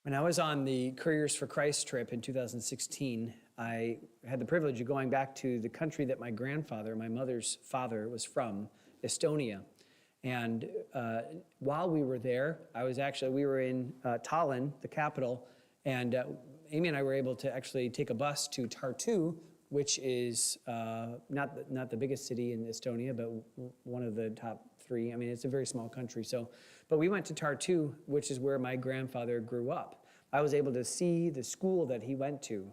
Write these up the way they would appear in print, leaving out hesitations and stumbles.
When I was on the Couriers for Christ trip in 2016, I had the privilege of going back to the country that my grandfather, my mother's father, was from, Estonia. And while we were there, we were in Tallinn, the capital, and Amy and I were able to actually take a bus to Tartu, which is not the biggest city in Estonia, but one of the top three. I mean, it's a very small country. But we went to Tartu, which is where my grandfather grew up. I was able to see the school that he went to.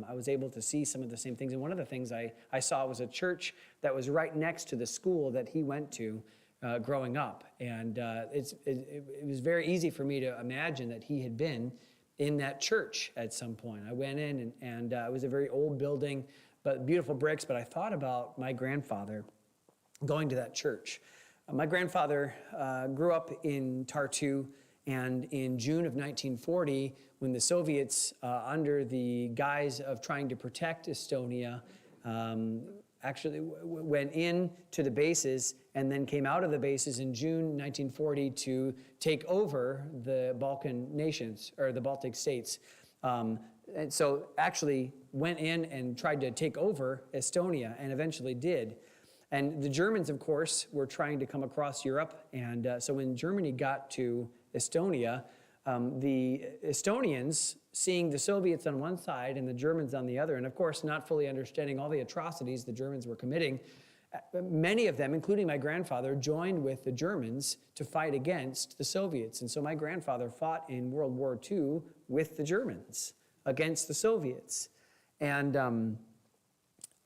I was able to see some of the same things. And one of the things I saw was a church that was right next to the school that he went to growing up. And it was very easy for me to imagine that he had been in that church at some point. I went in and it was a very old building, but beautiful bricks. But I thought about my grandfather going to that church. My grandfather grew up in Tartu, and in June of 1940, when the Soviets, under the guise of trying to protect Estonia, actually went in to the bases and then came out of the bases in June 1940 to take over the Balkan nations, or the Baltic states. And so actually went in and tried to take over Estonia, and eventually did. And the Germans, of course, were trying to come across Europe. And so when Germany got to Estonia, the Estonians, seeing the Soviets on one side and the Germans on the other, and of course not fully understanding all the atrocities the Germans were committing, many of them, including my grandfather, joined with the Germans to fight against the Soviets. And so my grandfather fought in World War II with the Germans against the Soviets. And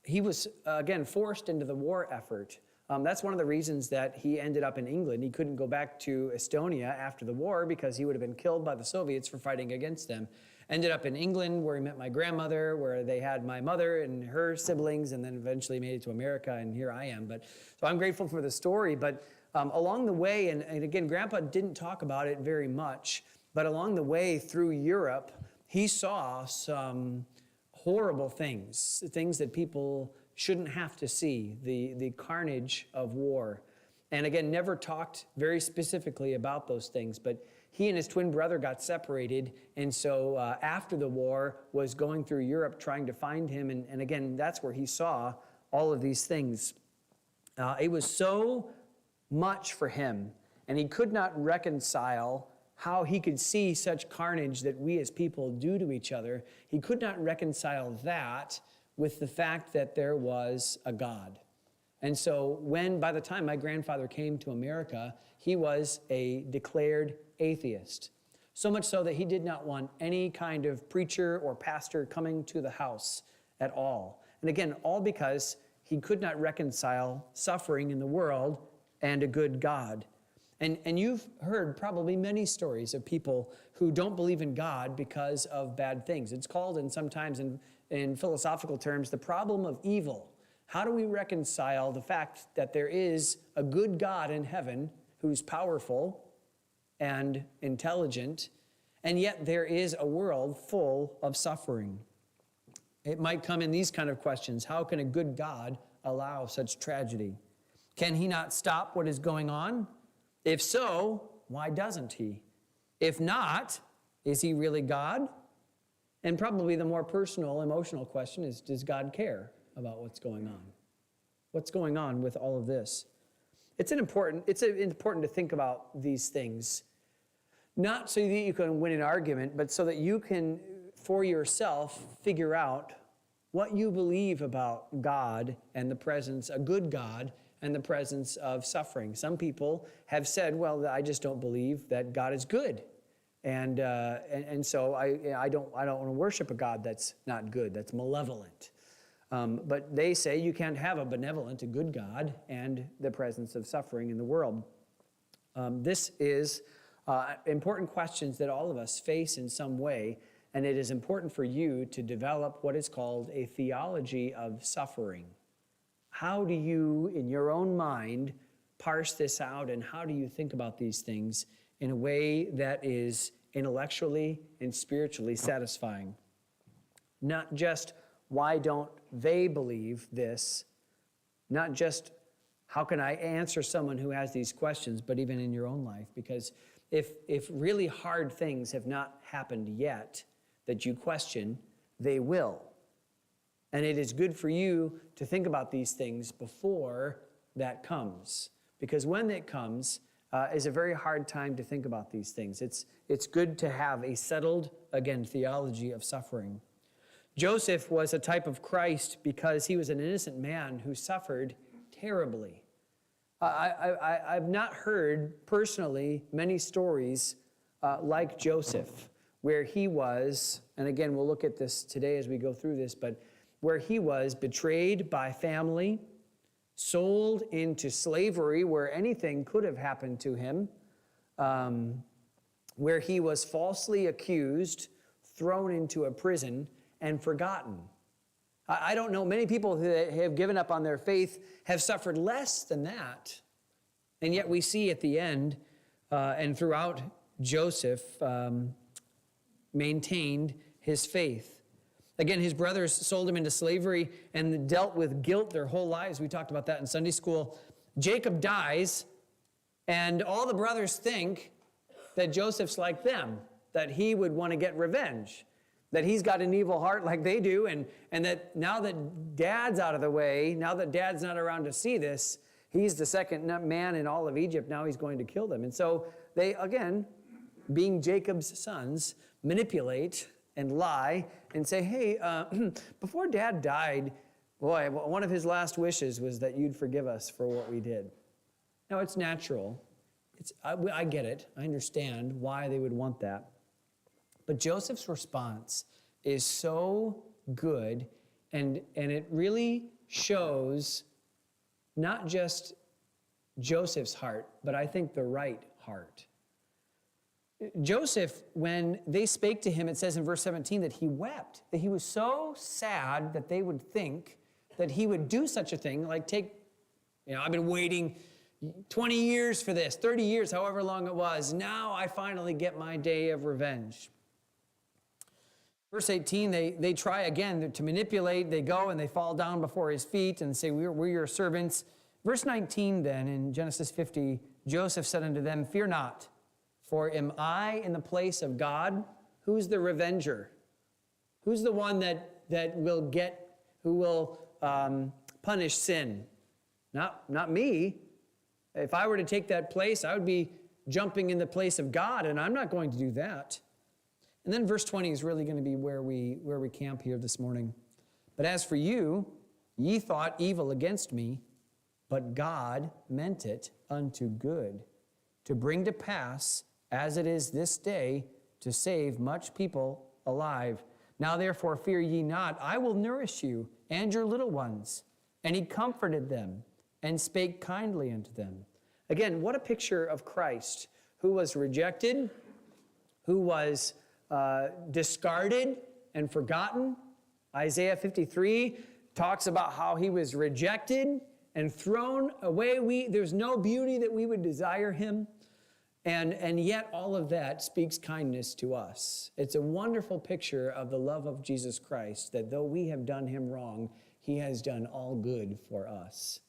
he was, again, forced into the war effort. That's one of the reasons that he ended up in England. He couldn't go back to Estonia after the war because he would have been killed by the Soviets for fighting against them. Ended up in England, where he met my grandmother, where they had my mother and her siblings, and then eventually made it to America, and here I am. So I'm grateful for the story. But along the way, and again, Grandpa didn't talk about it very much, but along the way through Europe, he saw some horrible things that people shouldn't have to see, the carnage of war. And again, never talked very specifically about those things, but he and his twin brother got separated, and so after the war was going through Europe trying to find him, and again, that's where he saw all of these things. It was so much for him, and he could not reconcile how he could see such carnage that we as people do to each other. He could not reconcile that with the fact that there was a God. And so by the time my grandfather came to America, he was a declared atheist. So much so that he did not want any kind of preacher or pastor coming to the house at all. And again, all because he could not reconcile suffering in the world and a good God. And you've heard probably many stories of people who don't believe in God because of bad things. It's called, and sometimes in philosophical terms, the problem of evil. How do we reconcile the fact that there is a good God in heaven who's powerful and intelligent, and yet there is a world full of suffering? It might come in these kind of questions. How can a good God allow such tragedy? Can he not stop what is going on? If so, why doesn't he? If not, is he really God? And probably the more personal, emotional question is, does God care about what's going on? What's going on with all of this? It's important to think about these things, not so that you can win an argument, but so that you can, for yourself, figure out what you believe about God and the presence, a good God, and the presence of suffering. Some people have said, well, I just don't believe that God is good. And so I don't want to worship a God that's not good, that's malevolent. But they say you can't have a benevolent, a good God, and the presence of suffering in the world. This is important questions that all of us face in some way, and it is important for you to develop what is called a theology of suffering. How do you, in your own mind, parse this out, and how do you think about these things in a way that is intellectually and spiritually satisfying? Not just, why don't they believe this? Not just, how can I answer someone who has these questions, but even in your own life? Because if really hard things have not happened yet that you question, they will. And it is good for you to think about these things before that comes. Because when it comes, is a very hard time to think about these things. It's good to have a settled, again, theology of suffering. Joseph was a type of Christ because he was an innocent man who suffered terribly. I've not heard personally many stories like Joseph, where he was, and again, we'll look at this today as we go through this, but where he was betrayed by family, sold into slavery where anything could have happened to him, where he was falsely accused, thrown into a prison, and forgotten. I don't know, many people who have given up on their faith have suffered less than that. And yet we see at the end and throughout Joseph maintained his faith. Again, his brothers sold him into slavery and dealt with guilt their whole lives. We talked about that in Sunday school. Jacob dies, and all the brothers think that Joseph's like them, that he would want to get revenge, that he's got an evil heart like they do, and that now that Dad's out of the way, now that Dad's not around to see this, he's the second man in all of Egypt, now he's going to kill them. And so they, again, being Jacob's sons, manipulate and lie and say, hey, before Dad died, boy, one of his last wishes was that you'd forgive us for what we did. Now, it's natural. I get it. I understand why they would want that. But Joseph's response is so good, and it really shows not just Joseph's heart, but I think the right heart. Joseph, when they spake to him, it says in verse 17 that he wept, that he was so sad that they would think that he would do such a thing, like I've been waiting 20 years for this, 30 years, however long it was. Now I finally get my day of revenge. Verse 18, they try again to manipulate. They go and they fall down before his feet and say, we're your servants. Verse 19 then, in Genesis 50, Joseph said unto them, fear not, for am I in the place of God? Who's the revenger? Who's the one who will punish sin? Not me. If I were to take that place, I would be jumping in the place of God, and I'm not going to do that. And then verse 20 is really going to be where we camp here this morning. But as for you, ye thought evil against me, but God meant it unto good, to bring to pass, as it is this day, to save much people alive. Now therefore fear ye not, I will nourish you and your little ones. And he comforted them and spake kindly unto them. Again, what a picture of Christ, who was rejected, who was discarded and forgotten. Isaiah 53 talks about how he was rejected and thrown away. There's no beauty that we would desire him. And yet all of that speaks kindness to us. It's a wonderful picture of the love of Jesus Christ, that though we have done him wrong, he has done all good for us.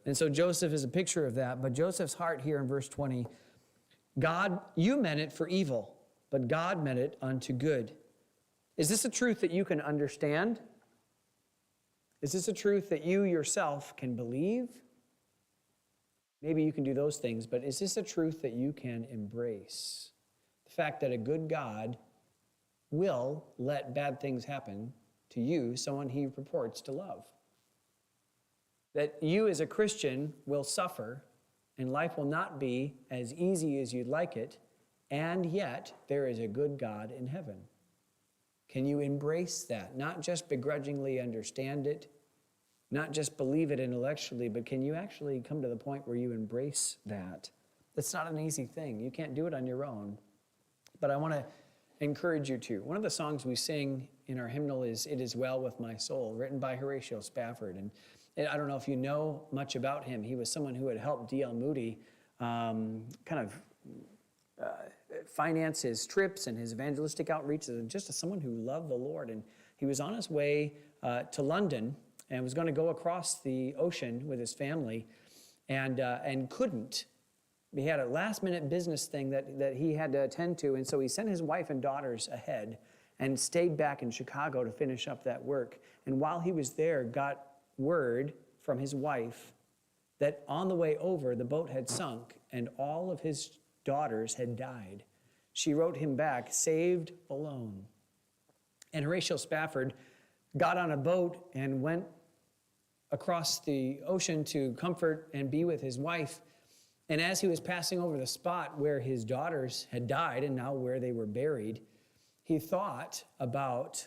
And so Joseph is a picture of that. But Joseph's heart here in verse 20, God, you meant it for evil, but God meant it unto good. Is this a truth that you can understand? Is this a truth that you yourself can believe? Maybe you can do those things, but is this a truth that you can embrace? The fact that a good God will let bad things happen to you, someone he purports to love. That you as a Christian will suffer, and life will not be as easy as you'd like it, and yet there is a good God in heaven. Can you embrace that? Not just begrudgingly understand it, not just believe it intellectually, but can you actually come to the point where you embrace that? That's not an easy thing. You can't do it on your own. But I want to encourage you to. One of the songs we sing in our hymnal is It Is Well With My Soul, written by Horatio Spafford. And I don't know if you know much about him. He was someone who had helped D.L. Moody finance his trips and his evangelistic outreaches, and just as someone who loved the Lord. And he was on his way to London and was going to go across the ocean with his family and couldn't. he had a last-minute business thing that he had to attend to, and so he sent his wife and daughters ahead and stayed back in Chicago to finish up that work. And while he was there, got word from his wife that on the way over, the boat had sunk and all of his daughters had died. She wrote him back, saved alone. And Horatio Spafford got on a boat and went across the ocean to comfort and be with his wife. And as he was passing over the spot where his daughters had died and now where they were buried, he thought about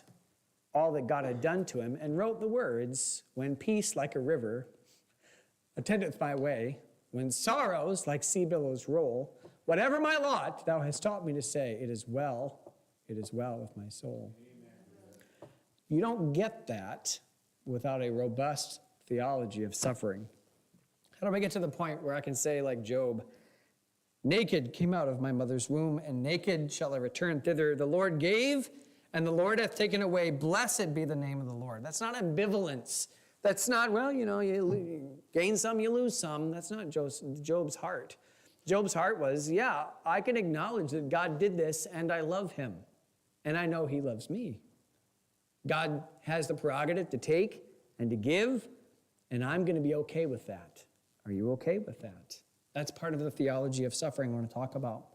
all that God had done to him and wrote the words, "When peace like a river attendeth my way, when sorrows like sea billows roll, whatever my lot, thou hast taught me to say, it is well with my soul." Amen. You don't get that without a robust theology of suffering. How do I get to the point where I can say, like Job, "Naked came out of my mother's womb, and naked shall I return thither. The Lord gave, and the Lord hath taken away. Blessed be the name of the Lord." That's not ambivalence. That's not, well, you gain some, you lose some. That's not Job's heart. Job's heart was, yeah, I can acknowledge that God did this, and I love him, and I know he loves me. God has the prerogative to take and to give, and I'm going to be okay with that. Are you okay with that? That's part of the theology of suffering I want to talk about.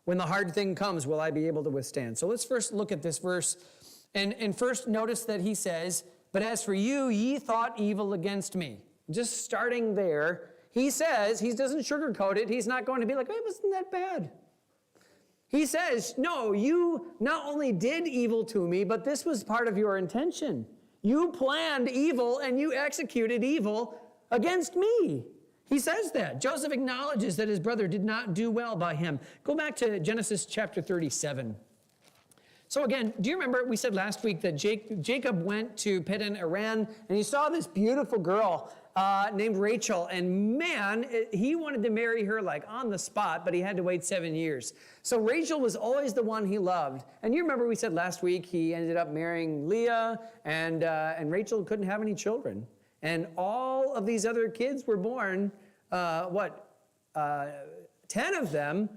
When the hard thing comes, will I be able to withstand? So let's first look at this verse. And first notice that he says, "But as for you, ye thought evil against me." Just starting there, he says, he doesn't sugarcoat it. He's not going to be like, "It wasn't that bad." He says, no, you not only did evil to me, but this was part of your intention. You planned evil and you executed evil against me. He says that. Joseph acknowledges that his brother did not do well by him. Go back to Genesis chapter 37. So again, do you remember we said last week that Jacob went to Padan Aram and he saw this beautiful girl named Rachel, and man, he wanted to marry her like on the spot, but he had to wait 7 years. So Rachel was always the one he loved. And you remember we said last week he ended up marrying Leah, and Rachel couldn't have any children. And all of these other kids were born, 10 of them,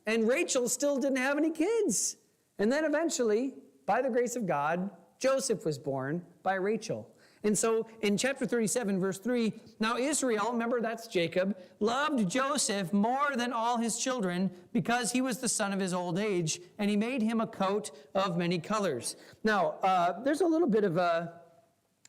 and Rachel still didn't have any kids. And then eventually, by the grace of God, Joseph was born by Rachel. And so in chapter 37, verse 3, "Now Israel," remember that's Jacob, "loved Joseph more than all his children because he was the son of his old age, and he made him a coat of many colors." Now, there's a little bit of a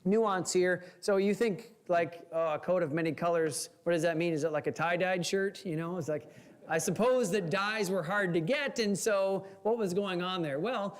nuance here. So you think like, a coat of many colors, what does that mean? Is it like a tie-dyed shirt? It's like, I suppose that dyes were hard to get, and so what was going on there? Well,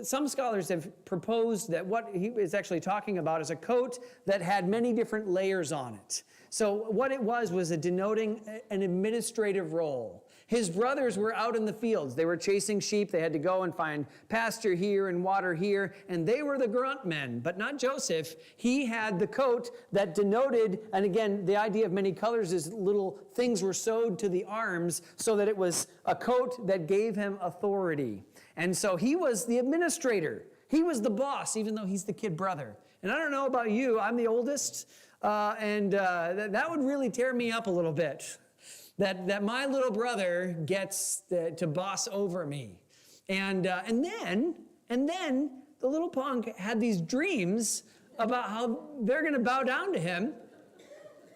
some scholars have proposed that what he is actually talking about is a coat that had many different layers on it. So what it was a denoting an administrative role. His brothers were out in the fields. They were chasing sheep. They had to go and find pasture here and water here, and they were the grunt men, but not Joseph. He had the coat that denoted, and again, the idea of many colors is little things were sewed to the arms so that it was a coat that gave him authority. And so he was the administrator. He was the boss, even though he's the kid brother. And I don't know about you, I'm the oldest, and that would really tear me up a little bit. That my little brother gets to boss over me. And then the little punk had these dreams about how they're going to bow down to him.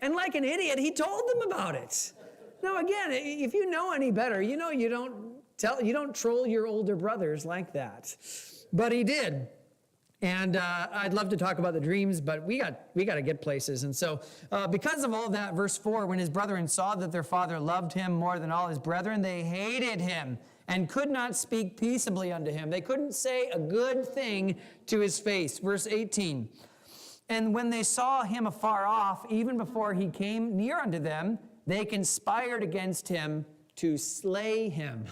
And like an idiot, he told them about it. Now again, if you know any better, you don't troll your older brothers like that. But he did. And I'd love to talk about the dreams, but we got to get places. And so because of all that, verse 4, "When his brethren saw that their father loved him more than all his brethren, they hated him and could not speak peaceably unto him." They couldn't say a good thing to his face. Verse 18, "And when they saw him afar off, even before he came near unto them, they conspired against him to slay him."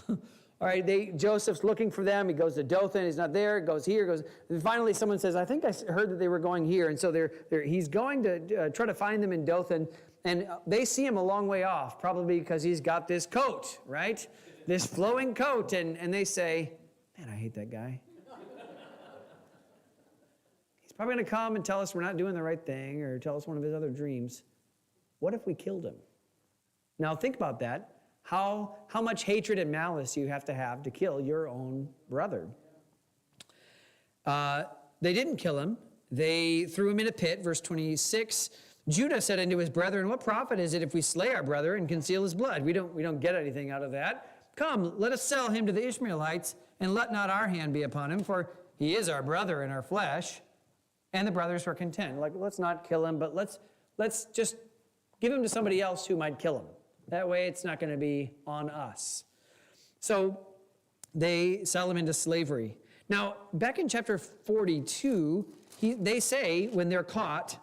All right, Joseph's looking for them. He goes to Dothan. He's not there. Goes here. Goes. And finally, someone says, "I think I heard that they were going here." And so he's going to try to find them in Dothan. And they see him a long way off, probably because he's got this coat, right? This flowing coat. And they say, "Man, I hate that guy. He's probably going to come and tell us we're not doing the right thing, or tell us one of his other dreams. What if we killed him?" Now, think about that. how much hatred and malice you have to kill your own brother. They didn't kill him. They threw him in a pit, verse 26. Judah said unto his brethren, what profit is it if we slay our brother and conceal his blood? We don't get anything out of that. Come, let us sell him to the Ishmaelites, and let not our hand be upon him, for he is our brother in our flesh. And the brothers were content. Like, let's not kill him, but let's just give him to somebody else who might kill him. That way it's not going to be on us. So they sell him into slavery. Now, back in chapter 42, they say when they're caught,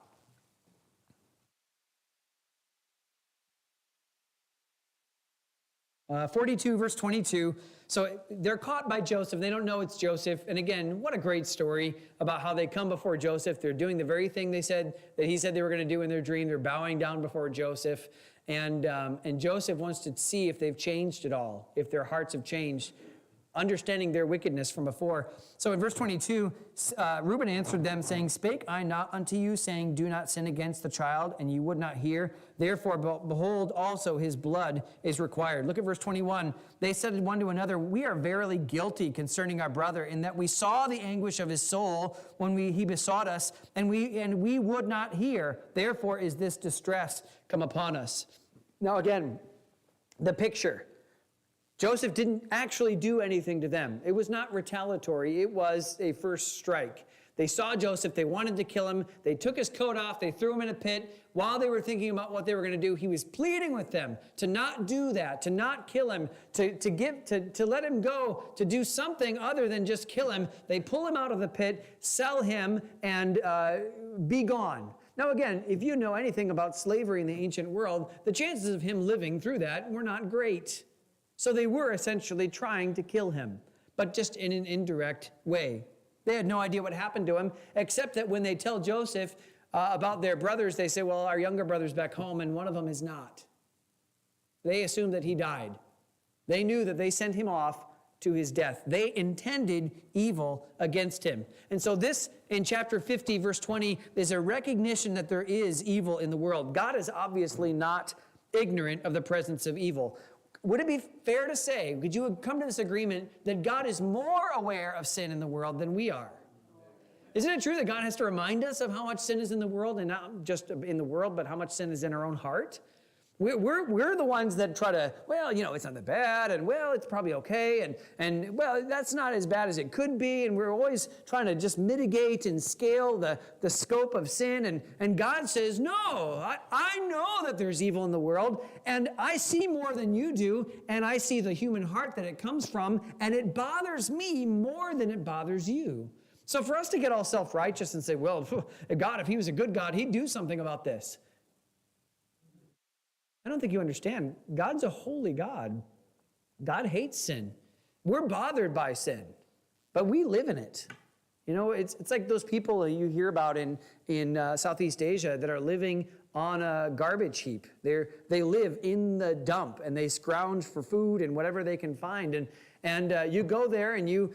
42, verse 22. So they're caught by Joseph. They don't know it's Joseph. And again, what a great story about how they come before Joseph. They're doing the very thing that he said they were going to do in their dream. They're bowing down before Joseph. And Joseph wants to see if they've changed at all, if their hearts have changed, understanding their wickedness from before. So in verse 22, Reuben answered them, saying, spake I not unto you, saying, do not sin against the child, and you would not hear. Therefore, behold, also his blood is required. Look at verse 21. They said one to another, we are verily guilty concerning our brother, in that we saw the anguish of his soul when he besought us, and we would not hear. Therefore is this distress come upon us. Now again, the picture. Joseph didn't actually do anything to them. It was not retaliatory. It was a first strike. They saw Joseph. They wanted to kill him. They took his coat off. They threw him in a pit. While they were thinking about what they were going to do, he was pleading with them to not do that, to not kill him, to let him go, to do something other than just kill him. They pull him out of the pit, sell him, and be gone. Now again, if you know anything about slavery in the ancient world, the chances of him living through that were not great. So they were essentially trying to kill him, but just in an indirect way. They had no idea what happened to him, except that when they tell Joseph about their brothers, they say, well, our younger brother's back home, and one of them is not. They assumed that he died. They knew that they sent him off to his death. They intended evil against him. And so this, in chapter 50, verse 20, is a recognition that there is evil in the world. God is obviously not ignorant of the presence of evil. Would it be fair to say, could you come to this agreement that God is more aware of sin in the world than we are? Isn't it true that God has to remind us of how much sin is in the world, and not just in the world, but how much sin is in our own heart? We're the ones that try to, well, it's not that bad, and well, it's probably okay, and well, that's not as bad as it could be, and we're always trying to just mitigate and scale the scope of sin, and God says, no, I know that there's evil in the world, and I see more than you do, and I see the human heart that it comes from, and it bothers me more than it bothers you. So for us to get all self-righteous and say, well, God, if he was a good God, he'd do something about this. I don't think you understand. God's a holy God. God hates sin. We're bothered by sin, but we live in it. It's like those people you hear about in Southeast Asia that are living on a garbage heap. They live in the dump, and they scrounge for food and whatever they can find. And you go there and you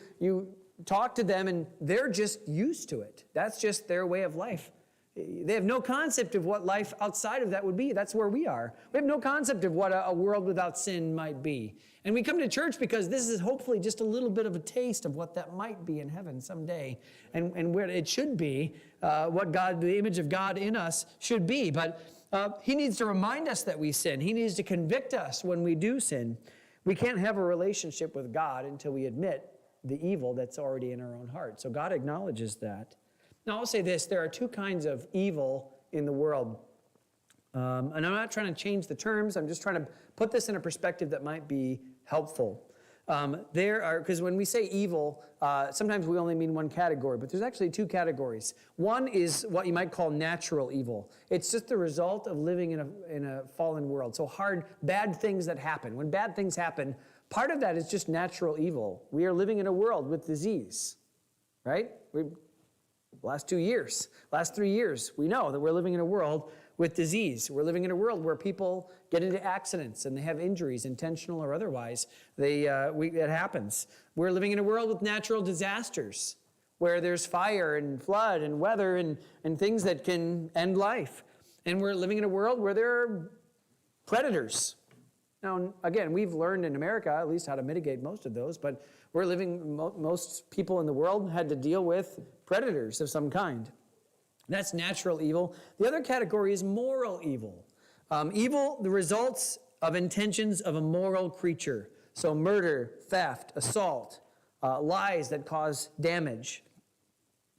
talk to them, and they're just used to it. That's just their way of life. They have no concept of what life outside of that would be. That's where we are. We have no concept of what a world without sin might be. And we come to church because this is hopefully just a little bit of a taste of what that might be in heaven someday, and where it should be, what God, the image of God in us should be. But he needs to remind us that we sin. He needs to convict us when we do sin. We can't have a relationship with God until we admit the evil that's already in our own heart. So God acknowledges that. Now, I'll say this. There are two kinds of evil in the world. And I'm not trying to change the terms. I'm just trying to put this in a perspective that might be helpful. Because when we say evil, sometimes we only mean one category, but there's actually two categories. One is what you might call natural evil. It's just the result of living in a fallen world. So bad things that happen. When bad things happen, part of that is just natural evil. We are living in a world with disease, right? Last 3 years, we know that we're living in a world with disease. We're living in a world where people get into accidents and they have injuries, intentional or otherwise. It happens. We're living in a world with natural disasters where there's fire and flood and weather and things that can end life. And we're living in a world where there are predators. Now, again, we've learned in America at least how to mitigate most of those, but we're living, most people in the world had to deal with predators of some kind. That's natural evil. The other category is moral evil. Evil, the results of intentions of a moral creature. So murder, theft, assault, lies that cause damage.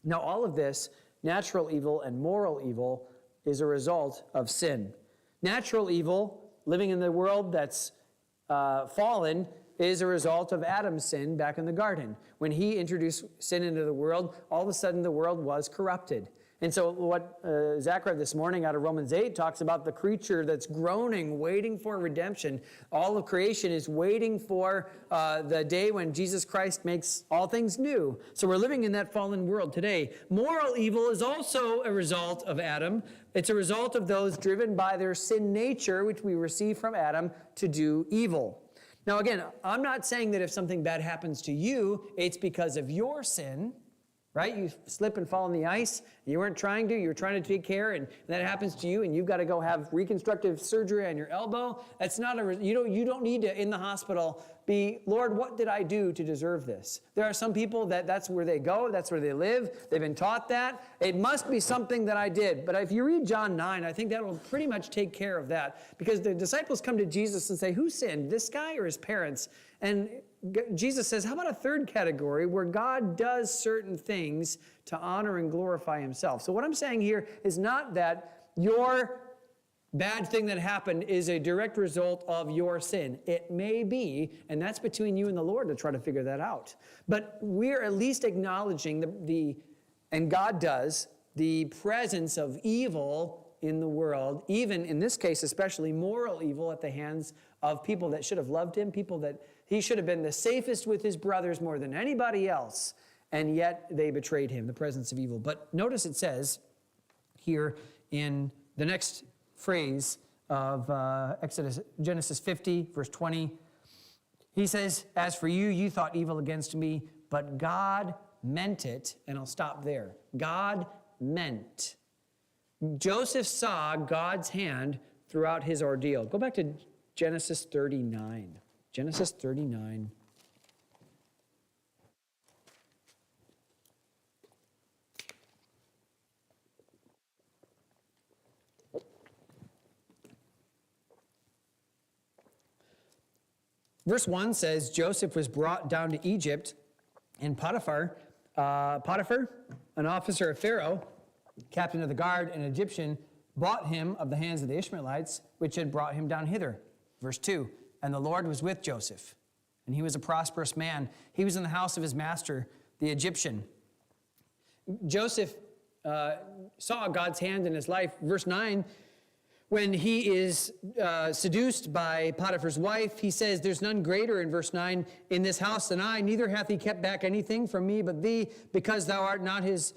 Now, all of this, natural evil and moral evil, is a result of sin. Natural evil, living in the world that's fallen, is a result of Adam's sin back in the garden. When he introduced sin into the world, all of a sudden the world was corrupted. And so what Zach read this morning out of Romans 8 talks about the creature that's groaning, waiting for redemption. All of creation is waiting for the day when Jesus Christ makes all things new. So we're living in that fallen world today. Moral evil is also a result of Adam. It's a result of those driven by their sin nature, which we receive from Adam, to do evil. Now again, I'm not saying that if something bad happens to you, it's because of your sin. Right? You slip and fall on the ice. You weren't trying to. You were trying to take care, and that happens to you, and you've got to go have reconstructive surgery on your elbow. That's not you don't need to, in the hospital, be, Lord, what did I do to deserve this? There are some people that's where they go. That's where they live. They've been taught that. It must be something that I did. But if you read John 9, I think that will pretty much take care of that, because the disciples come to Jesus and say, who sinned, this guy or his parents? And Jesus says, how about a third category where God does certain things to honor and glorify himself? So what I'm saying here is not that your bad thing that happened is a direct result of your sin. It may be, and that's between you and the Lord to try to figure that out. But we're at least acknowledging and God does, the presence of evil in the world, even in this case, especially moral evil at the hands of people that should have loved him, people that he should have been the safest with his brothers more than anybody else, and yet they betrayed him, the presence of evil. But notice it says here in the next phrase of Genesis 50, verse 20, he says, as for you, you thought evil against me, but God meant it, and I'll stop there. God meant. Joseph saw God's hand throughout his ordeal. Go back to Genesis 39. Genesis 39. Verse 1 says, Joseph was brought down to Egypt, and Potiphar, an officer of Pharaoh, captain of the guard, an Egyptian, bought him of the hands of the Ishmaelites, which had brought him down hither. Verse 2, and the Lord was with Joseph, and he was a prosperous man. He was in the house of his master, the Egyptian. Joseph saw God's hand in his life. Verse 9, when he is seduced by Potiphar's wife, he says, there's none greater, in verse 9, in this house than I, neither hath he kept back anything from me but thee, because thou art his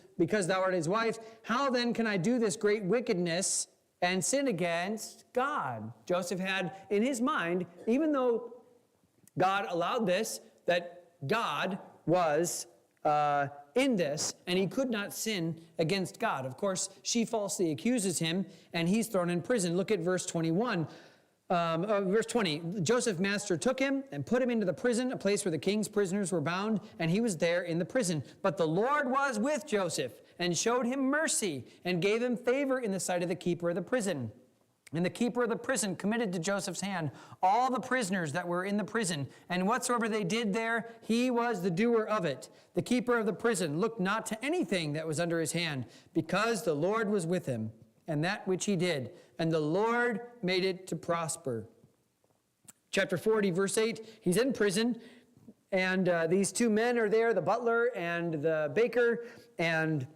wife. How then can I do this great wickedness and sin against God? Joseph had in his mind, even though God allowed this, that God was in this, and he could not sin against God. Of course, she falsely accuses him, and he's thrown in prison. Look at verse 21. Verse 20, Joseph's master took him and put him into the prison, a place where the king's prisoners were bound, and he was there in the prison. But the Lord was with Joseph and showed him mercy and gave him favor in the sight of the keeper of the prison. And the keeper of the prison committed to Joseph's hand all the prisoners that were in the prison, and whatsoever they did there, he was the doer of it. The keeper of the prison looked not to anything that was under his hand, because the Lord was with him, and that which he did, and the Lord made it to prosper. Chapter 40, verse 8, he's in prison, and these two men are there, the butler and the baker, and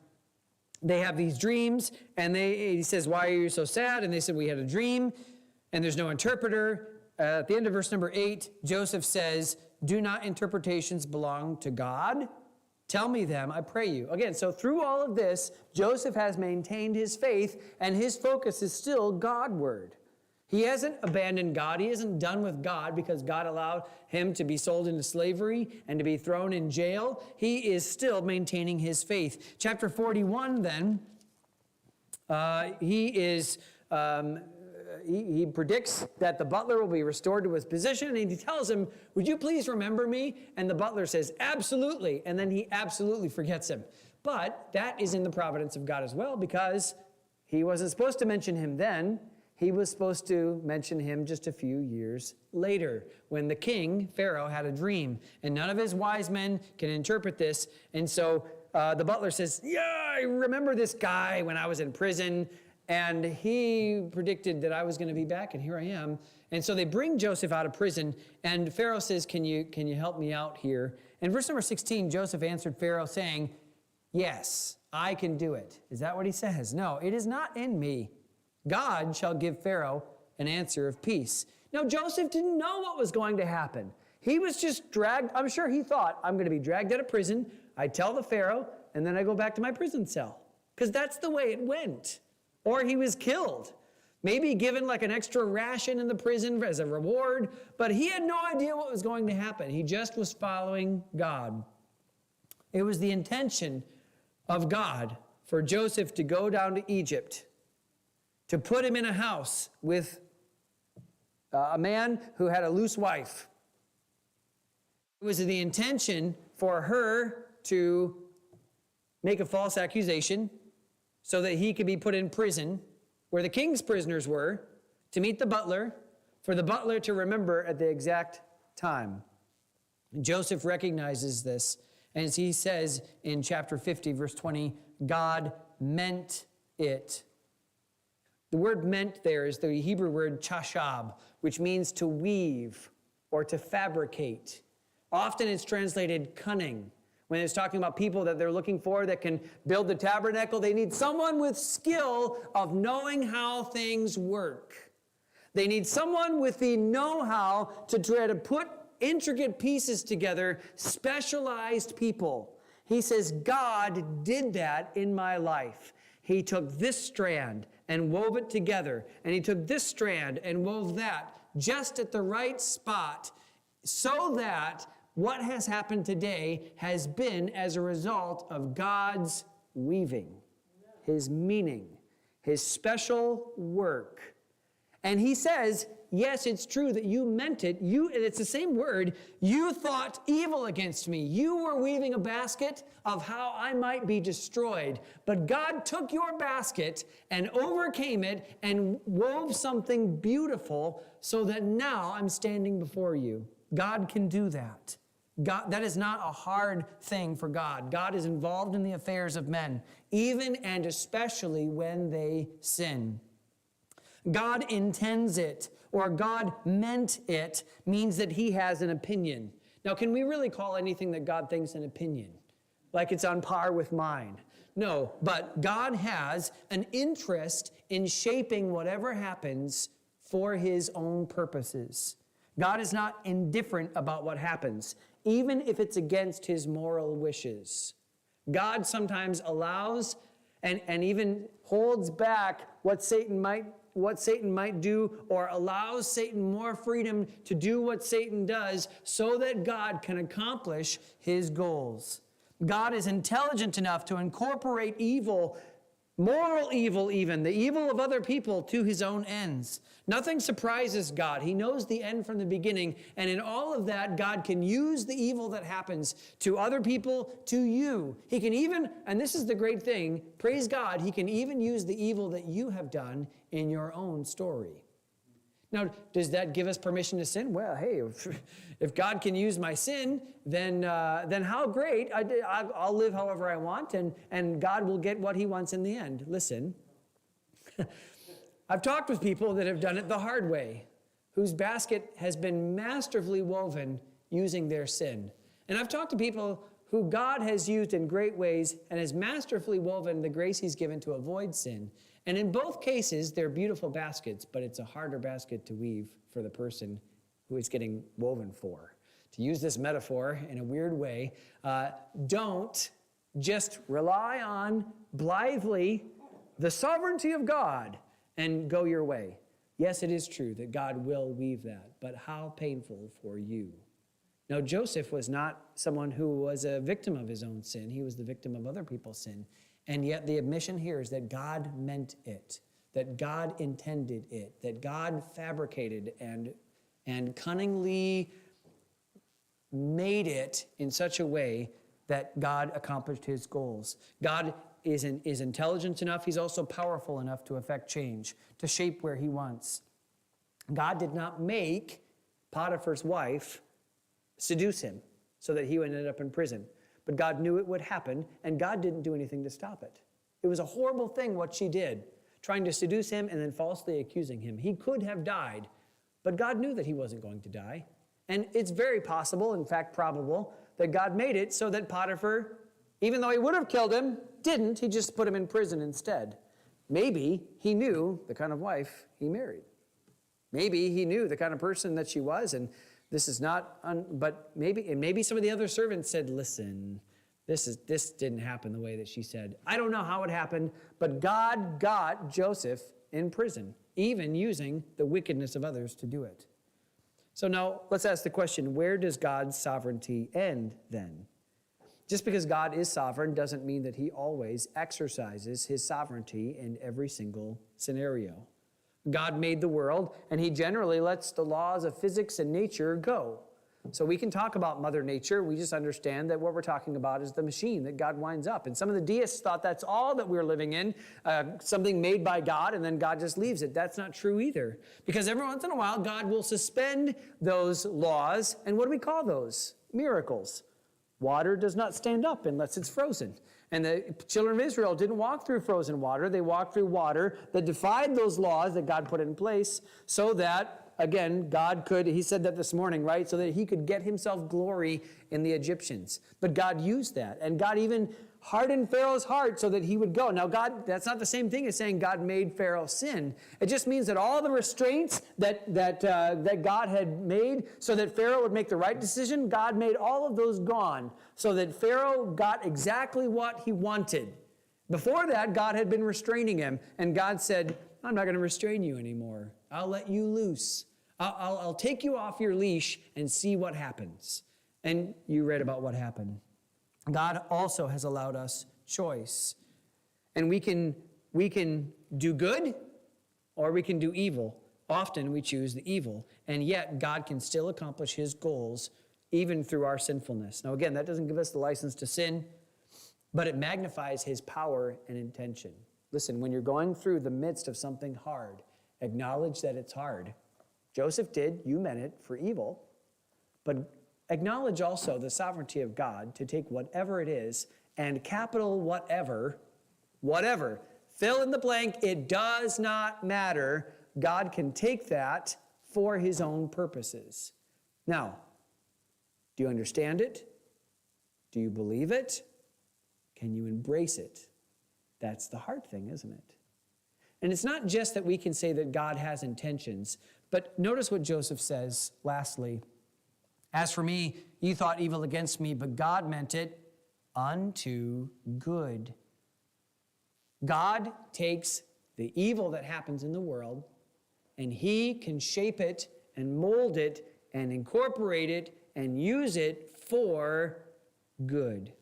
they have these dreams, and he says, why are you so sad? And they said, we had a dream, and there's no interpreter. At the end of verse number 8, Joseph says, do not interpretations belong to God? Tell me them, I pray you. Again, so through all of this, Joseph has maintained his faith, and his focus is still Godward. He hasn't abandoned God. He isn't done with God because God allowed him to be sold into slavery and to be thrown in jail. He is still maintaining his faith. Chapter 41, then, he is he predicts that the butler will be restored to his position, and he tells him, would you please remember me? And the butler says, absolutely. And then he absolutely forgets him. But that is in the providence of God as well, because he wasn't supposed to mention him then. He was supposed to mention him just a few years later, when the king, Pharaoh, had a dream, and none of his wise men can interpret this. And so the butler says, yeah, I remember this guy when I was in prison, and he predicted that I was going to be back, and here I am. And so they bring Joseph out of prison, and Pharaoh says, can you help me out here? And verse number 16, Joseph answered Pharaoh, saying, yes, I can do it. Is that what he says? No, it is not in me. God shall give Pharaoh an answer of peace. Now, Joseph didn't know what was going to happen. He was just dragged. I'm sure he thought, I'm going to be dragged out of prison. I tell the Pharaoh, and then I go back to my prison cell. Because that's the way it went. Or he was killed. Maybe given like an extra ration in the prison as a reward. But he had no idea what was going to happen. He just was following God. It was the intention of God for Joseph to go down to Egypt, to put him in a house with a man who had a loose wife. It was the intention for her to make a false accusation so that he could be put in prison where the king's prisoners were, to meet the butler, for the butler to remember at the exact time. Joseph recognizes this, and he says in chapter 50, verse 20, God meant it. The word meant there is the Hebrew word chashab, which means to weave or to fabricate. Often it's translated cunning. When it's talking about people that they're looking for that can build the tabernacle, they need someone with skill of knowing how things work. They need someone with the know-how to try to put intricate pieces together, specialized people. He says, God did that in my life. He took this strand and wove it together, and he took this strand and wove that just at the right spot, so that what has happened today has been as a result of God's weaving, his meaning, his special work. And he says, yes, it's true that you meant it. And it's the same word. You thought evil against me. You were weaving a basket of how I might be destroyed. But God took your basket and overcame it and wove something beautiful so that now I'm standing before you. God can do that. God, that is not a hard thing for God. God is involved in the affairs of men, even and especially when they sin. God intends it, or God meant it, means that he has an opinion. Now, can we really call anything that God thinks an opinion? Like it's on par with mine? No, but God has an interest in shaping whatever happens for his own purposes. God is not indifferent about what happens, even if it's against his moral wishes. God sometimes allows and even holds back what Satan might do, or allows Satan more freedom to do what Satan does so that God can accomplish his goals. God is intelligent enough to incorporate evil, moral evil even, the evil of other people, to his own ends. Nothing surprises God. He knows the end from the beginning, and in all of that, God can use the evil that happens to other people, to you. He can even, and this is the great thing, praise God, he can even use the evil that you have done in your own story. Now, does that give us permission to sin? Well, hey, if God can use my sin, then how great. I'll live however I want, and God will get what he wants in the end. Listen, I've talked with people that have done it the hard way, whose basket has been masterfully woven using their sin. And I've talked to people who God has used in great ways and has masterfully woven the grace he's given to avoid sin. And in both cases, they're beautiful baskets, but it's a harder basket to weave for the person who it's getting woven for. To use this metaphor in a weird way, don't just rely on blithely the sovereignty of God and go your way. Yes, it is true that God will weave that, but how painful for you. Now, Joseph was not someone who was a victim of his own sin. He was the victim of other people's sin. And yet the admission here is that God meant it, that God intended it, that God fabricated and cunningly made it in such a way that God accomplished his goals. God is intelligent enough. He's also powerful enough to affect change, to shape where he wants. God did not make Potiphar's wife seduce him so that he would end up in prison. But God knew it would happen, and God didn't do anything to stop it. It was a horrible thing what she did, trying to seduce him and then falsely accusing him. He could have died, but God knew that he wasn't going to die. And it's very possible, in fact probable, that God made it so that Potiphar, even though he would have killed him, didn't. He just put him in prison instead. Maybe he knew the kind of wife he married. Maybe he knew the kind of person that she was, and this is not, but maybe some of the other servants said, listen, this didn't happen the way that she said. I don't know how it happened, but God got Joseph in prison, even using the wickedness of others to do it. So now let's ask the question, where does God's sovereignty end then? Just because God is sovereign doesn't mean that he always exercises his sovereignty in every single scenario. God made the world, and he generally lets the laws of physics and nature go. So we can talk about Mother Nature. We just understand that what we're talking about is the machine that God winds up. And some of the deists thought that's all that we're living in, something made by God, and then God just leaves it. That's not true either. Because every once in a while, God will suspend those laws. And what do we call those? Miracles. Water does not stand up unless it's frozen. And the children of Israel didn't walk through frozen water. They walked through water that defied those laws that God put in place so that, again, God could, he said that this morning, right? So that he could get himself glory in the Egyptians. But God used that. And God even hardened Pharaoh's heart so that he would go. Now, God, that's not the same thing as saying God made Pharaoh sin. It just means that all the restraints that God had made so that Pharaoh would make the right decision, God made all of those gone so that Pharaoh got exactly what he wanted. Before that, God had been restraining him, and God said, I'm not going to restrain you anymore. I'll let you loose. I'll take you off your leash and see what happens. And you read about what happened. God also has allowed us choice. And we can do good or we can do evil. Often we choose the evil. And yet God can still accomplish his goals even through our sinfulness. Now again, that doesn't give us the license to sin, but it magnifies his power and intention. Listen, when you're going through the midst of something hard, acknowledge that it's hard. Joseph did. You meant it for evil. But acknowledge also the sovereignty of God to take whatever it is and capital whatever, fill in the blank, it does not matter. God can take that for his own purposes. Now, do you understand it? Do you believe it? Can you embrace it? That's the hard thing, isn't it? And it's not just that we can say that God has intentions, but notice what Joseph says lastly. As for me, you thought evil against me, but God meant it unto good. God takes the evil that happens in the world, and he can shape it and mold it and incorporate it and use it for good.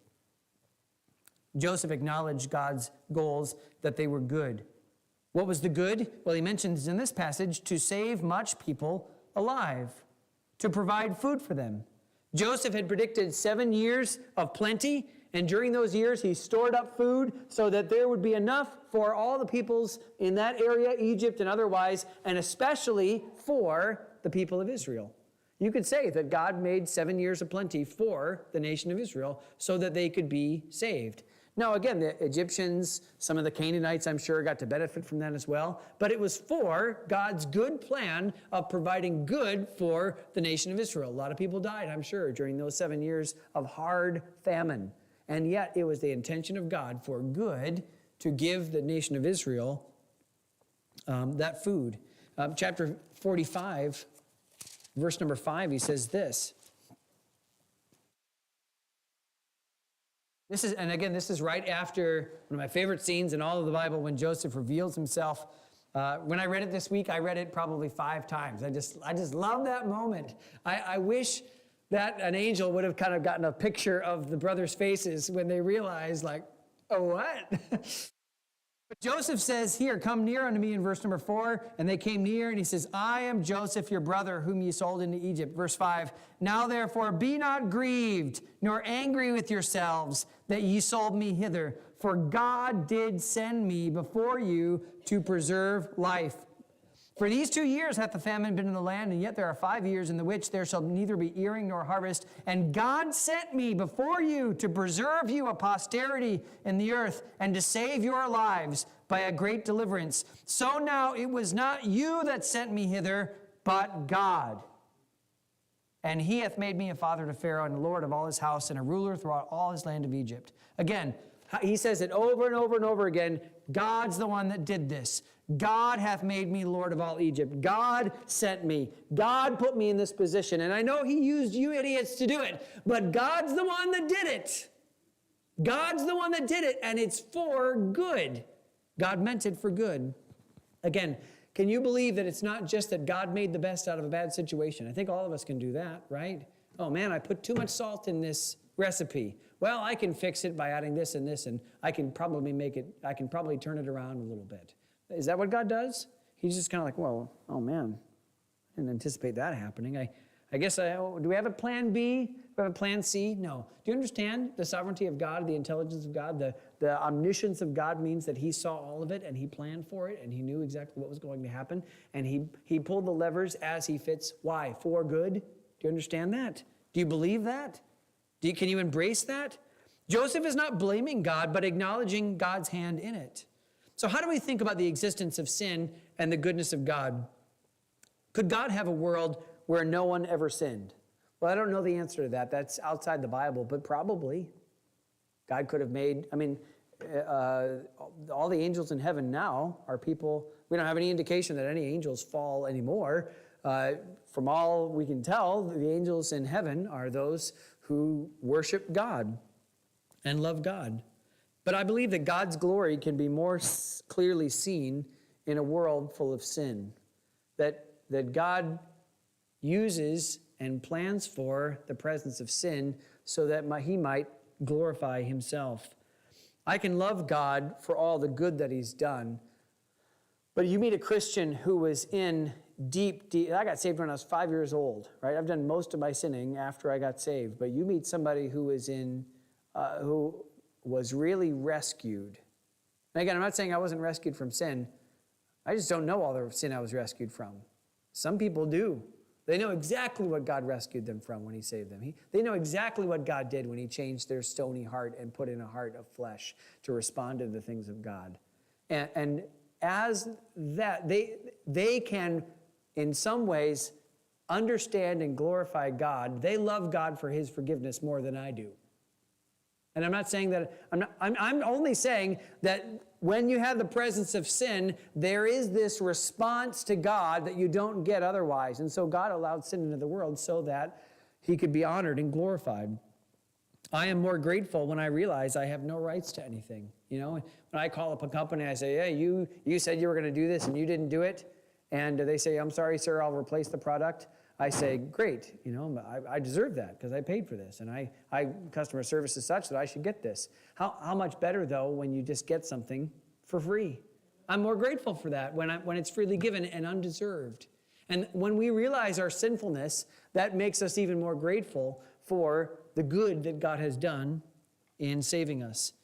Joseph acknowledged God's goals, that they were good. What was the good? Well, he mentions in this passage to save much people alive, to provide food for them. Joseph had predicted 7 years of plenty, and during those years he stored up food so that there would be enough for all the peoples in that area, Egypt and otherwise, and especially for the people of Israel. You could say that God made 7 years of plenty for the nation of Israel so that they could be saved. Now, again, the Egyptians, some of the Canaanites, I'm sure, got to benefit from that as well. But it was for God's good plan of providing good for the nation of Israel. A lot of people died, I'm sure, during those 7 years of hard famine. And yet it was the intention of God for good to give the nation of Israel that food. Chapter 45, verse number 5, he says this. This is right after one of my favorite scenes in all of the Bible when Joseph reveals himself. When I read it this week, I read it probably 5 times. I just love that moment. I wish that an angel would have kind of gotten a picture of the brothers' faces when they realized, like, oh, what? But Joseph says here, come near unto me in verse number 4. And they came near, and he says, I am Joseph, your brother, whom ye sold into Egypt. Verse 5, now therefore be not grieved, nor angry with yourselves, that ye sold me hither. For God did send me before you to preserve life. For these 2 years hath the famine been in the land, and yet there are 5 years in the which there shall neither be earing nor harvest. And God sent me before you to preserve you a posterity in the earth, and to save your lives by a great deliverance. So now it was not you that sent me hither, but God. And he hath made me a father to Pharaoh, and a lord of all his house, and a ruler throughout all his land of Egypt. Again, he says it over and over and over again. God's the one that did this. God hath made me Lord of all Egypt. God sent me. God put me in this position. And I know he used you idiots to do it, but God's the one that did it. God's the one that did it, and it's for good. God meant it for good. Again, can you believe that it's not just that God made the best out of a bad situation? I think all of us can do that, right? Oh man, I put too much salt in this recipe. Well, I can fix it by adding this, and I can probably turn it around a little bit. Is that what God does? He's just kind of like, well, oh man, I didn't anticipate that happening. I guess, do we have a plan B? Do we have a plan C? No. Do you understand the sovereignty of God, the intelligence of God? The omniscience of God means that he saw all of it, and he planned for it, and he knew exactly what was going to happen, and he pulled the levers as he fits. Why? For good. Do you understand that? Do you believe that? Can you embrace that? Joseph is not blaming God, but acknowledging God's hand in it. So how do we think about the existence of sin and the goodness of God? Could God have a world where no one ever sinned? Well, I don't know the answer to that. That's outside the Bible, but probably. God could have made, all the angels in heaven now are people. We don't have any indication that any angels fall anymore. From all we can tell, the angels in heaven are those who worship God and love God. But I believe that God's glory can be more clearly seen in a world full of sin. That God uses and plans for the presence of sin so that he might glorify himself. I can love God for all the good that he's done. But you meet a Christian who was in deep, I got saved when I was 5 years old, right? I've done most of my sinning after I got saved. But you meet somebody who was really rescued. And again, I'm not saying I wasn't rescued from sin. I just don't know all the sin I was rescued from. Some people do. They know exactly what God rescued them from when he saved them. They know exactly what God did when he changed their stony heart and put in a heart of flesh to respond to the things of God. And as that, they can, in some ways, understand and glorify God. They love God for his forgiveness more than I do. And I'm not saying that, I'm only saying that when you have the presence of sin, there is this response to God that you don't get otherwise. And so God allowed sin into the world so that he could be honored and glorified. I am more grateful when I realize I have no rights to anything. You know, when I call up a company, I say, hey, you said you were going to do this and you didn't do it. And they say, I'm sorry, sir, I'll replace the product. I say, great, I deserve that because I paid for this. And I customer service is such that I should get this. How much better, though, when you just get something for free? I'm more grateful for that when it's freely given and undeserved. And when we realize our sinfulness, that makes us even more grateful for the good that God has done in saving us.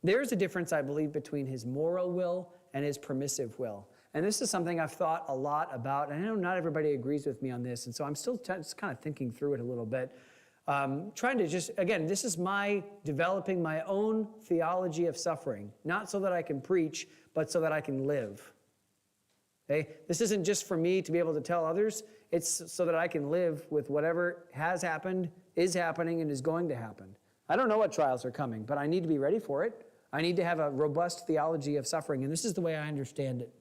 There's a difference, I believe, between his moral will and his permissive will. And this is something I've thought a lot about, and I know not everybody agrees with me on this, and so I'm still just kind of thinking through it a little bit. Trying to just, again, this is my developing my own theology of suffering, not so that I can preach, but so that I can live. Okay? This isn't just for me to be able to tell others, it's so that I can live with whatever has happened, is happening, and is going to happen. I don't know what trials are coming, but I need to be ready for it. I need to have a robust theology of suffering, and this is the way I understand it.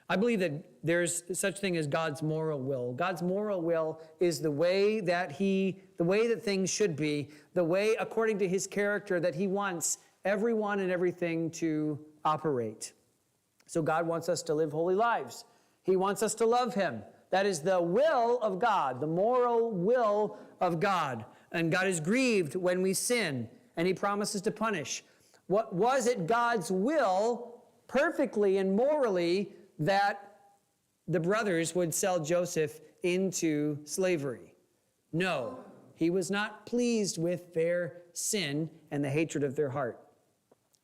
I believe that there's such thing as God's moral will. God's moral will is the way that things should be, the way according to his character that he wants everyone and everything to operate. So God wants us to live holy lives. He wants us to love him. That is the will of God, the moral will of God. And God is grieved when we sin, and he promises to punish. What was it God's will perfectly and morally that the brothers would sell Joseph into slavery. No, he was not pleased with their sin and the hatred of their heart.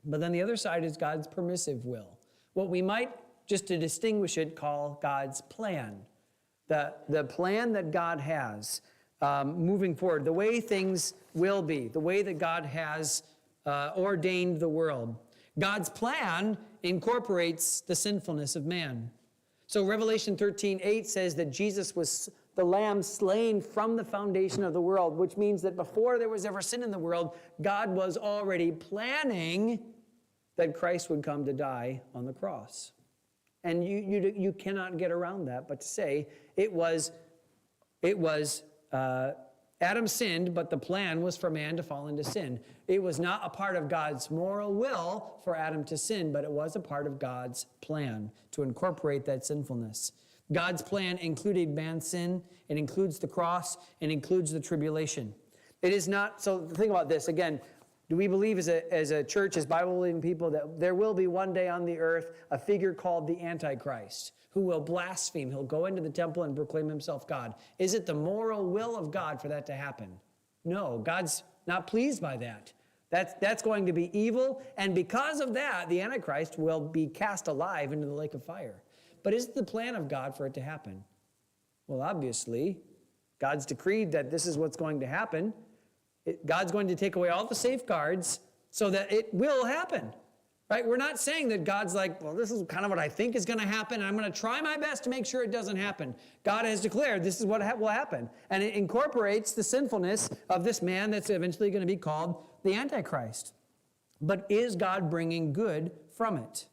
But then the other side is God's permissive will. What we might, just to distinguish it, call God's plan. The plan that God has moving forward, the way things will be, the way that God has ordained the world. God's plan incorporates the sinfulness of man. So Revelation 13:8 says that Jesus was the Lamb slain from the foundation of the world, which means that before there was ever sin in the world, God was already planning that Christ would come to die on the cross. And you cannot get around that, but to say it was Adam sinned, but the plan was for man to fall into sin. It was not a part of God's moral will for Adam to sin, but it was a part of God's plan to incorporate that sinfulness. God's plan included man's sin. It includes the cross. It includes the tribulation. It is not, so think about this. Again, do we believe as a church, as Bible-believing people, that there will be one day on the earth a figure called the Antichrist who will blaspheme? He'll go into the temple and proclaim himself God. Is it the moral will of God for that to happen? No, God's not pleased by that. That's going to be evil, and because of that, the Antichrist will be cast alive into the lake of fire. But is it the plan of God for it to happen? Well, obviously, God's decreed that this is what's going to happen. God's going to take away all the safeguards so that it will happen, right? We're not saying that God's like, well, this is kind of what I think is going to happen, and I'm going to try my best to make sure it doesn't happen. God has declared this is what will happen, and it incorporates the sinfulness of this man that's eventually going to be called the Antichrist. But is God bringing good from it?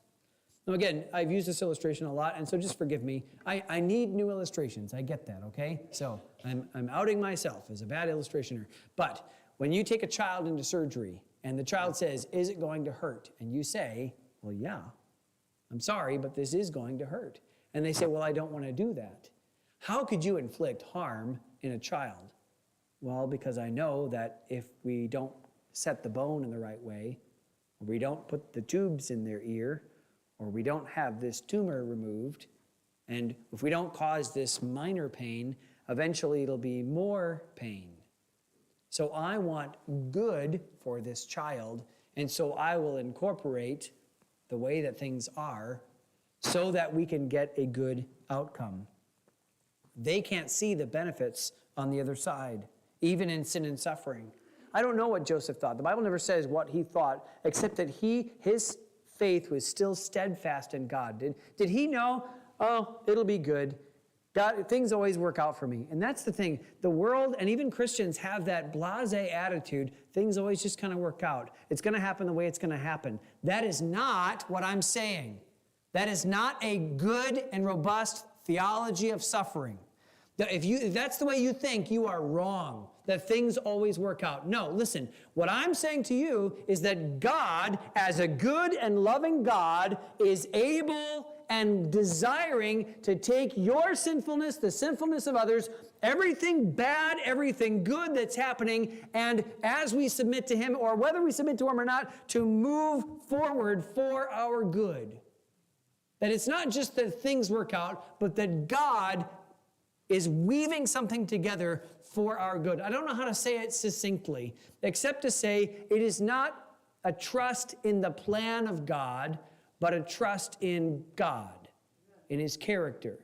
Now, again, I've used this illustration a lot, and so just forgive me. I need new illustrations. I get that, okay? So I'm outing myself as a bad illustrationer. But when you take a child into surgery and the child says, is it going to hurt? And you say, well, yeah, I'm sorry, but this is going to hurt. And they say, well, I don't want to do that. How could you inflict harm in a child? Well, because I know that if we don't set the bone in the right way, or we don't put the tubes in their ear, or we don't have this tumor removed, and if we don't cause this minor pain, eventually it'll be more pain. So I want good for this child, and so I will incorporate the way that things are so that we can get a good outcome. They can't see the benefits on the other side, even in sin and suffering. I don't know what Joseph thought. The Bible never says what he thought, except that his faith was still steadfast in God. Did he know, oh, it'll be good. God, things always work out for me. And that's the thing. The world and even Christians have that blasé attitude. Things always just kind of work out. It's going to happen the way it's going to happen. That is not what I'm saying. That is not a good and robust theology of suffering. If that's the way you think, you are wrong, that things always work out. No, listen, what I'm saying to you is that God, as a good and loving God, is able and desiring to take your sinfulness, the sinfulness of others, everything bad, everything good that's happening, and as we submit to Him, or whether we submit to Him or not, to move forward for our good. That it's not just that things work out, but that God is weaving something together for our good. I don't know how to say it succinctly, except to say it is not a trust in the plan of God, but a trust in God, in His character.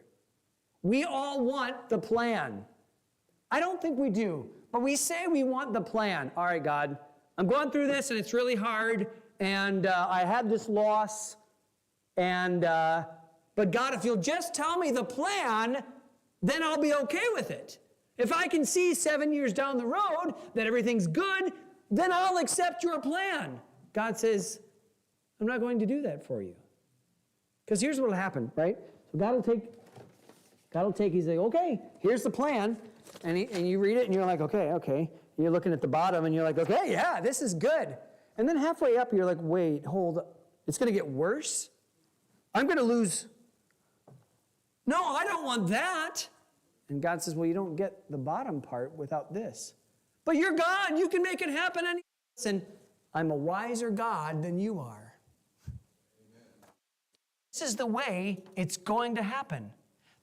We all want the plan. I don't think we do, but we say we want the plan. All right, God, I'm going through this and it's really hard, and I had this loss, and but God, if you'll just tell me the plan, then I'll be okay with it. If I can see 7 years down the road that everything's good, then I'll accept your plan. God says, I'm not going to do that for you. Because here's what will happen, right? So God will take, he's like, okay, here's the plan. And you read it and you're like, okay. You're looking at the bottom and you're like, okay, yeah, this is good. And then halfway up, you're like, wait, hold up. It's going to get worse? I'm going to lose. No, I don't want that. And God says, well, you don't get the bottom part without this. But you're God. You can make it happen. Listen, I'm a wiser God than you are. This is the way it's going to happen.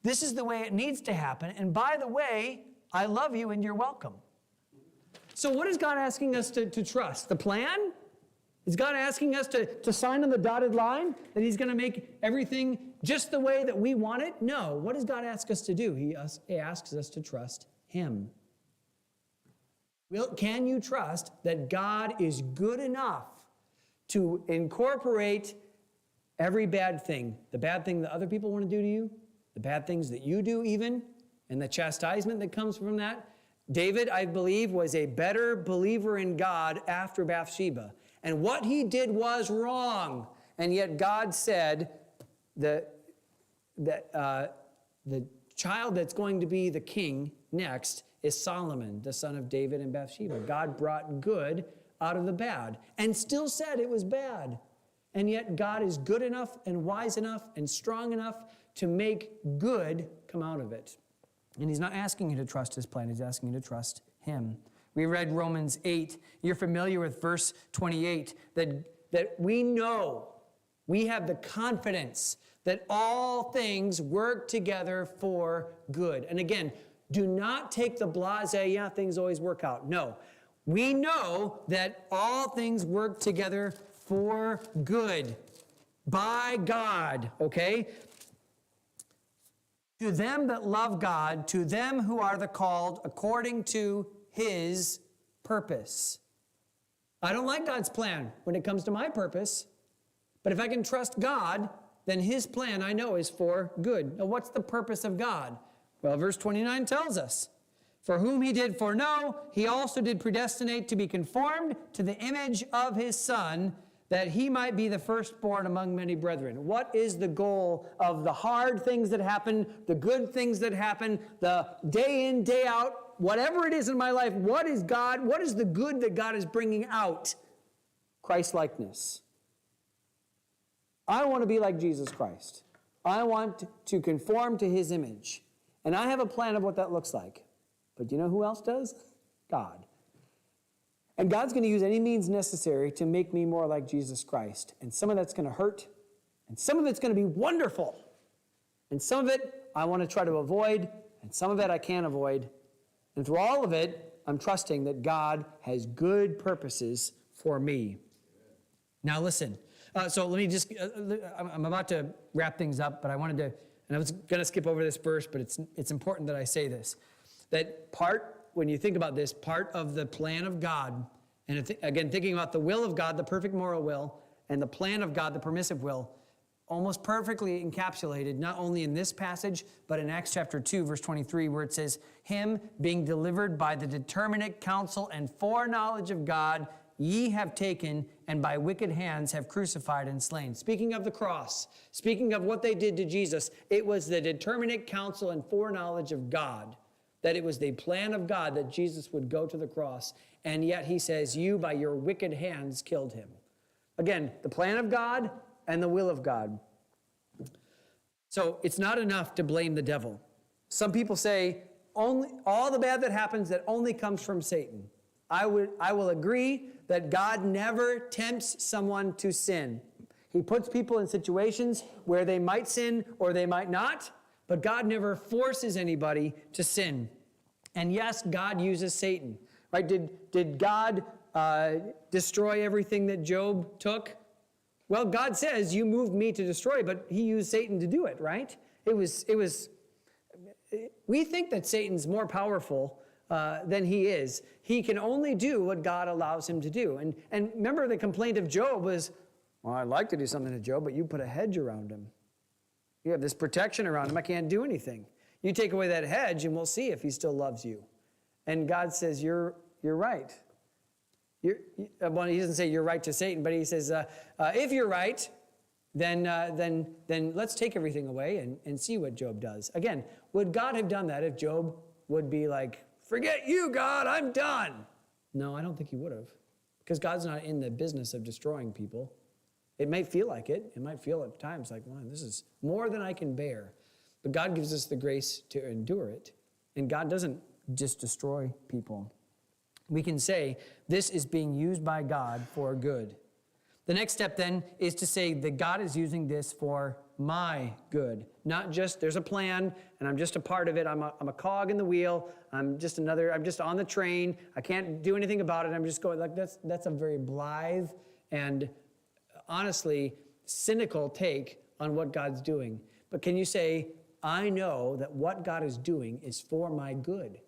This is the way it needs to happen. And by the way, I love you and you're welcome. So what is God asking us to trust? The plan? Is God asking us to sign on the dotted line? That he's going to make everything just the way that we want it? No. What does God ask us to do? He asks us to trust him. Can you trust that God is good enough to incorporate every bad thing? The bad thing that other people want to do to you, the bad things that you do even, and the chastisement that comes from that. David, I believe, was a better believer in God after Bathsheba. And what he did was wrong. And yet God said that the child that's going to be the king next is Solomon, the son of David and Bathsheba. God brought good out of the bad and still said it was bad. And yet God is good enough and wise enough and strong enough to make good come out of it. And he's not asking you to trust his plan. He's asking you to trust him. We read Romans 8. You're familiar with verse 28, that we know, we have the confidence that all things work together for good. And again, do not take the blasé, things always work out. No, we know that all things work together for good by God, okay? To them that love God, to them who are the called according to his purpose. I don't like God's plan when it comes to my purpose, but if I can trust God, then his plan I know is for good. Now, what's the purpose of God? Well, verse 29 tells us, for whom he did foreknow, he also did predestinate to be conformed to the image of his Son, that he might be the firstborn among many brethren. What is the goal of the hard things that happen, the good things that happen, the day in, day out, whatever it is in my life? What is God? What is the good that God is bringing out? Christ-likeness. I want to be like Jesus Christ. I want to conform to his image. And I have a plan of what that looks like. But you know who else does? God. And God's going to use any means necessary to make me more like Jesus Christ. And some of that's going to hurt. And some of it's going to be wonderful. And some of it I want to try to avoid. And some of it I can't avoid. And through all of it, I'm trusting that God has good purposes for me. Now listen. So let me just, I'm about to wrap things up, but I wanted to, and I was going to skip over this verse, but it's important that I say this. That when you think about this, part of the plan of God, and again, thinking about the will of God, the perfect moral will, and the plan of God, the permissive will, almost perfectly encapsulated, not only in this passage, but in Acts chapter 2, verse 23, where it says, him being delivered by the determinate counsel and foreknowledge of God, ye have taken, and by wicked hands have crucified and slain. Speaking of the cross, speaking of what they did to Jesus, it was the determinate counsel and foreknowledge of God, that it was the plan of God that Jesus would go to the cross, and yet he says, you by your wicked hands killed him. Again, the plan of God and the will of God. So it's not enough to blame the devil. Some people say, all the bad that happens, that only comes from Satan. I will agree that God never tempts someone to sin. He puts people in situations where they might sin or they might not, but God never forces anybody to sin. And yes, God uses Satan. Right? Did God destroy everything that Job took? Well, God says, you moved me to destroy, but he used Satan to do it, right? We think that Satan's more powerful than he is. He can only do what God allows him to do. And remember, the complaint of Job was, well, I'd like to do something to Job, but you put a hedge around him. You have this protection around him. I can't do anything. You take away that hedge, and we'll see if he still loves you. And God says, you're right. Well, he doesn't say you're right to Satan, but he says, if you're right, then let's take everything away and see what Job does. Again, would God have done that if Job would be like, forget you, God, I'm done? No, I don't think he would have, because God's not in the business of destroying people. It might feel like it. It might feel at times like, wow, this is more than I can bear. But God gives us the grace to endure it. And God doesn't just destroy people. We can say this is being used by God for good. The next step then is to say that God is using this for my good. Not just there's a plan and I'm just a part of it. I'm a cog in the wheel. I'm just on the train. I can't do anything about it. I'm just going like that's a very blithe and honestly cynical take on what God's doing. But can you say, I know that what God is doing is for my good.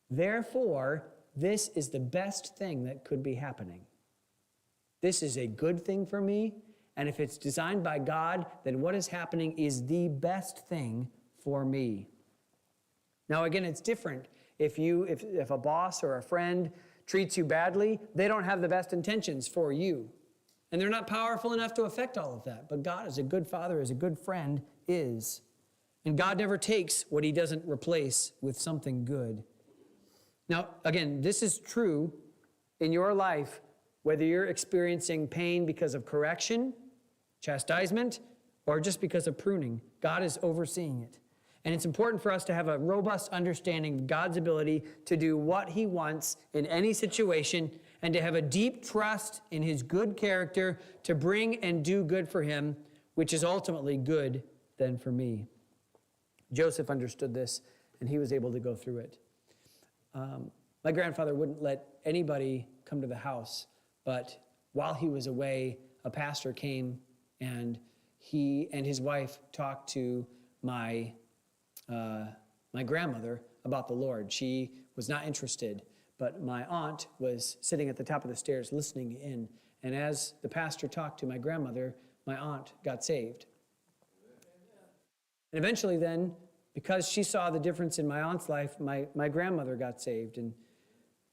Therefore, this is the best thing that could be happening. This is a good thing for me, and if it's designed by God, then what is happening is the best thing for me. Now, again, it's different. If a boss or a friend treats you badly, they don't have the best intentions for you. And they're not powerful enough to affect all of that. But God, as a good father, as a good friend, is. And God never takes what he doesn't replace with something good. Now, again, this is true in your life, whether you're experiencing pain because of correction, chastisement, or just because of pruning. God is overseeing it. And it's important for us to have a robust understanding of God's ability to do what he wants in any situation and to have a deep trust in his good character to bring and do good for him, which is ultimately good then for me. Joseph understood this, and he was able to go through it. My grandfather wouldn't let anybody come to the house, but while he was away, a pastor came, and he and his wife talked to my grandmother about the Lord. She was not interested, but my aunt was sitting at the top of the stairs listening in, and as the pastor talked to my grandmother, my aunt got saved. And eventually then, because she saw the difference in my aunt's life, my grandmother got saved. And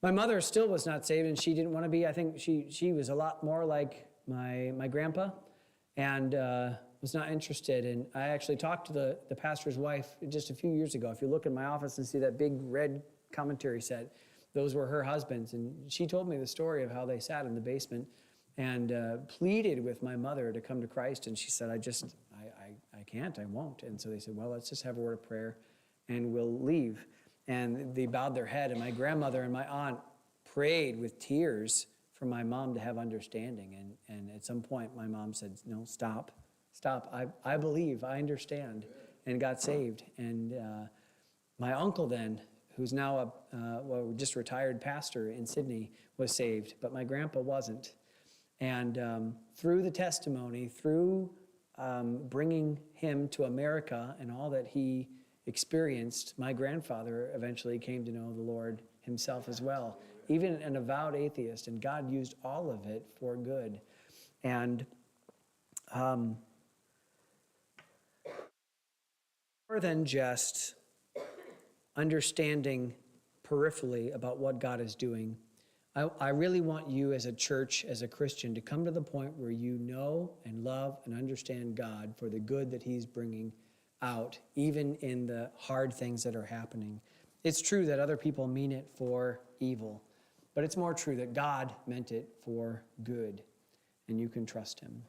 my mother still was not saved, and she didn't want to be. I think she was a lot more like my grandpa and was not interested. And I actually talked to the pastor's wife just a few years ago. If you look in my office and see that big red commentary set, those were her husbands. And she told me the story of how they sat in the basement and pleaded with my mother to come to Christ. And she said, I can't, I won't. And so they said, well, let's just have a word of prayer and we'll leave. And they bowed their head, and my grandmother and my aunt prayed with tears for my mom to have understanding. And at some point, my mom said, no, stop. I believe, I understand, and got saved. And my uncle then, who's now a just retired pastor in Sydney, was saved, but my grandpa wasn't. And through the testimony, through bringing him to America and all that he experienced, my grandfather eventually came to know the Lord himself as well, even an avowed atheist, and God used all of it for good. And more than just understanding peripherally about what God is doing, I really want you as a church, as a Christian, to come to the point where you know and love and understand God for the good that he's bringing out, even in the hard things that are happening. It's true that other people mean it for evil, but it's more true that God meant it for good, and you can trust him.